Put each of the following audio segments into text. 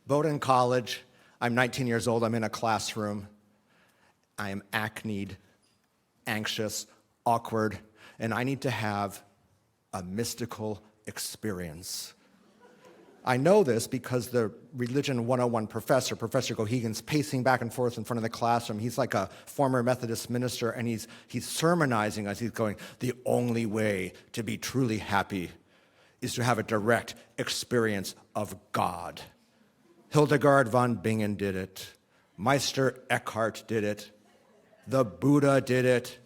Bowdoin College, I'm 19 years old, I'm in a classroom. I am acneed, anxious, awkward, and I need to have a mystical experience. I know this because the Religion 101 professor, Professor Gohegan's pacing back and forth in front of the classroom. He's like a former Methodist minister, and he's sermonizing us. He's going, the only way to be truly happy is to have a direct experience of God. Hildegard von Bingen did it. Meister Eckhart did it. The Buddha did it.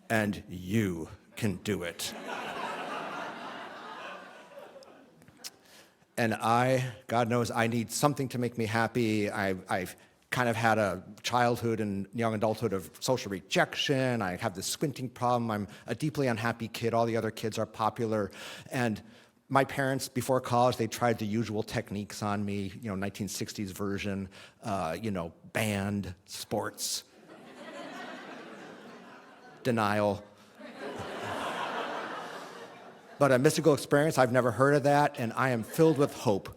And you can do it. And God knows, I need something to make me happy. I've kind of had a childhood and young adulthood of social rejection. I have this squinting problem. I'm a deeply unhappy kid. All the other kids are popular. And my parents, before college, they tried the usual techniques on me, 1960s version, band, sports, denial. But a mystical experience, I've never heard of that, and I am filled with hope.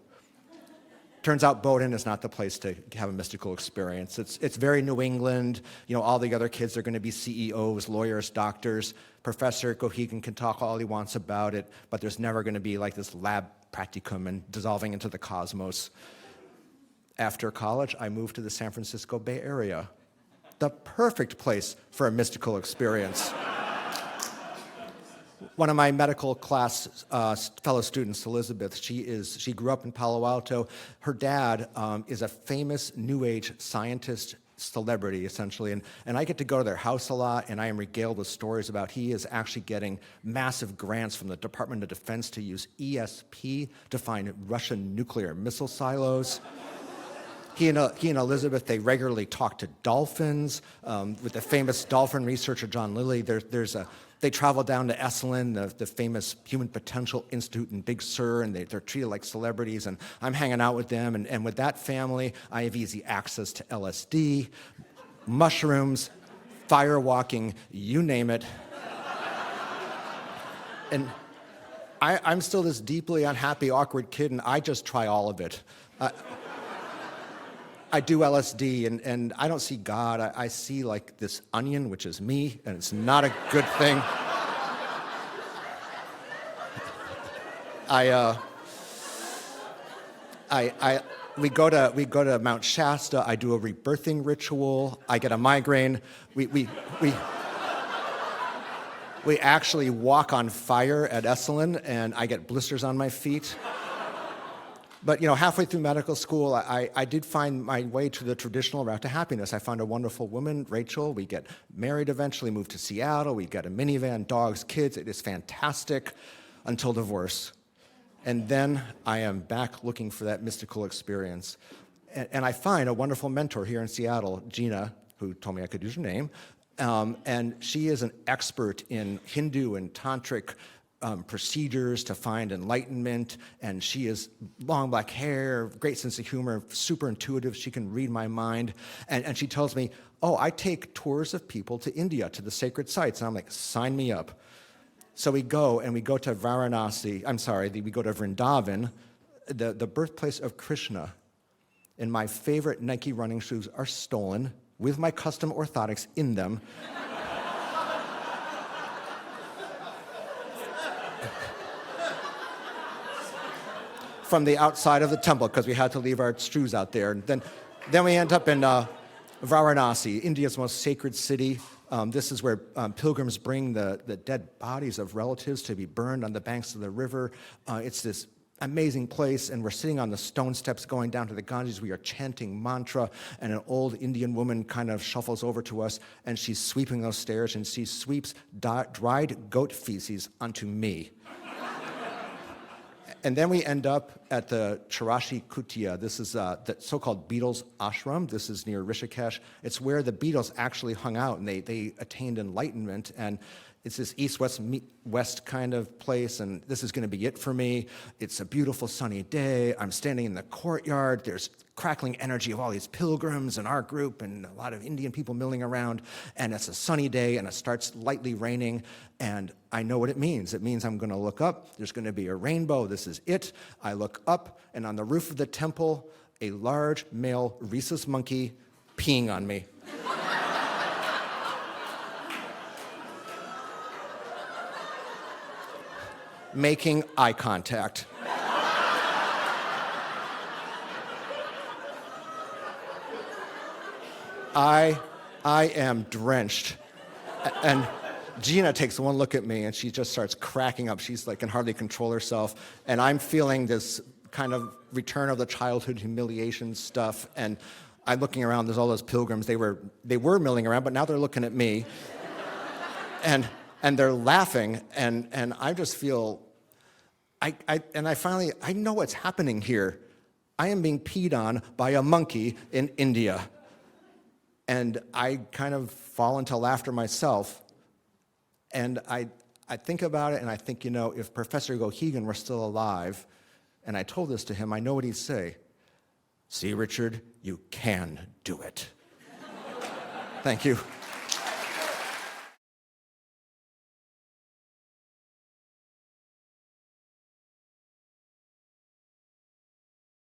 Turns out Bowdoin is not the place to have a mystical experience. It's very New England. All the other kids are going to be CEOs, lawyers, doctors. Professor Gohegan can talk all he wants about it, but there's never going to be like this lab practicum and dissolving into the cosmos. After college, I moved to the San Francisco Bay Area. The perfect place for a mystical experience. One of my medical class fellow students, Elizabeth, she grew up in Palo Alto. Her dad is a famous New Age scientist celebrity, essentially, and I get to go to their house a lot, and I am regaled with stories about he is actually getting massive grants from the Department of Defense to use ESP to find Russian nuclear missile silos. He and Elizabeth, they regularly talk to dolphins. With the famous dolphin researcher John Lilly, they travel down to Esalen, the famous Human Potential Institute in Big Sur, and they're treated like celebrities, and I'm hanging out with them, and with that family, I have easy access to LSD, mushrooms, fire walking, you name it. And I'm still this deeply unhappy, awkward kid, and I just try all of it. I do LSD, and I don't see God. I see like this onion, which is me, and it's not a good thing. We go to Mount Shasta. I do a rebirthing ritual. I get a migraine. We actually walk on fire at Esalen, and I get blisters on my feet. But halfway through medical school, I did find my way to the traditional route to happiness. I found a wonderful woman, Rachel. We get married eventually, moved to Seattle. We get a minivan, dogs, kids. It is fantastic until divorce. And then I am back looking for that mystical experience. And I find a wonderful mentor here in Seattle, Gina, who told me I could use her name. And she is an expert in Hindu and Tantric procedures to find enlightenment, and she has long black hair, great sense of humor, super intuitive. She can read my mind, and she tells me, I take tours of people to India, to the sacred sites, and I'm like, sign me up. So we go to Varanasi, we go to Vrindavan, the birthplace of Krishna, and my favorite Nike running shoes are stolen with my custom orthotics in them. From the outside of the temple, because we had to leave our shoes out there. And then we end up in Varanasi, India's most sacred city. This is where pilgrims bring the dead bodies of relatives to be burned on the banks of the river. It's this amazing place, and we're sitting on the stone steps going down to the Ganges. We are chanting mantra, and an old Indian woman kind of shuffles over to us, and she's sweeping those stairs, and she sweeps dried goat feces onto me. And then we end up at the Chirashi Kutia. This is the so-called Beatles ashram. This is near Rishikesh. It's where the Beatles actually hung out, and they attained enlightenment. And it's this east-west kind of place, and this is going to be it for me. It's a beautiful sunny day. I'm standing in the courtyard. There's crackling energy of all these pilgrims and our group and a lot of Indian people milling around. And it's a sunny day, and it starts lightly raining. And I know what it means. It means I'm going to look up. There's going to be a rainbow. This is it. I look up, and on the roof of the temple, a large male rhesus monkey peeing on me. Making eye contact. I am drenched. And Gina takes one look at me and she just starts cracking up. She's like, can hardly control herself. And I'm feeling this kind of return of the childhood humiliation stuff. And I'm looking around, there's all those pilgrims. They were milling around, but now they're looking at me. And they're laughing. And I just feel, I know what's happening here. I am being peed on by a monkey in India. And I kind of fall into laughter myself. And I think about it, and I think, if Professor Gohegan were still alive, and I told this to him, I know what he'd say. See, Richard, you can do it. Thank you.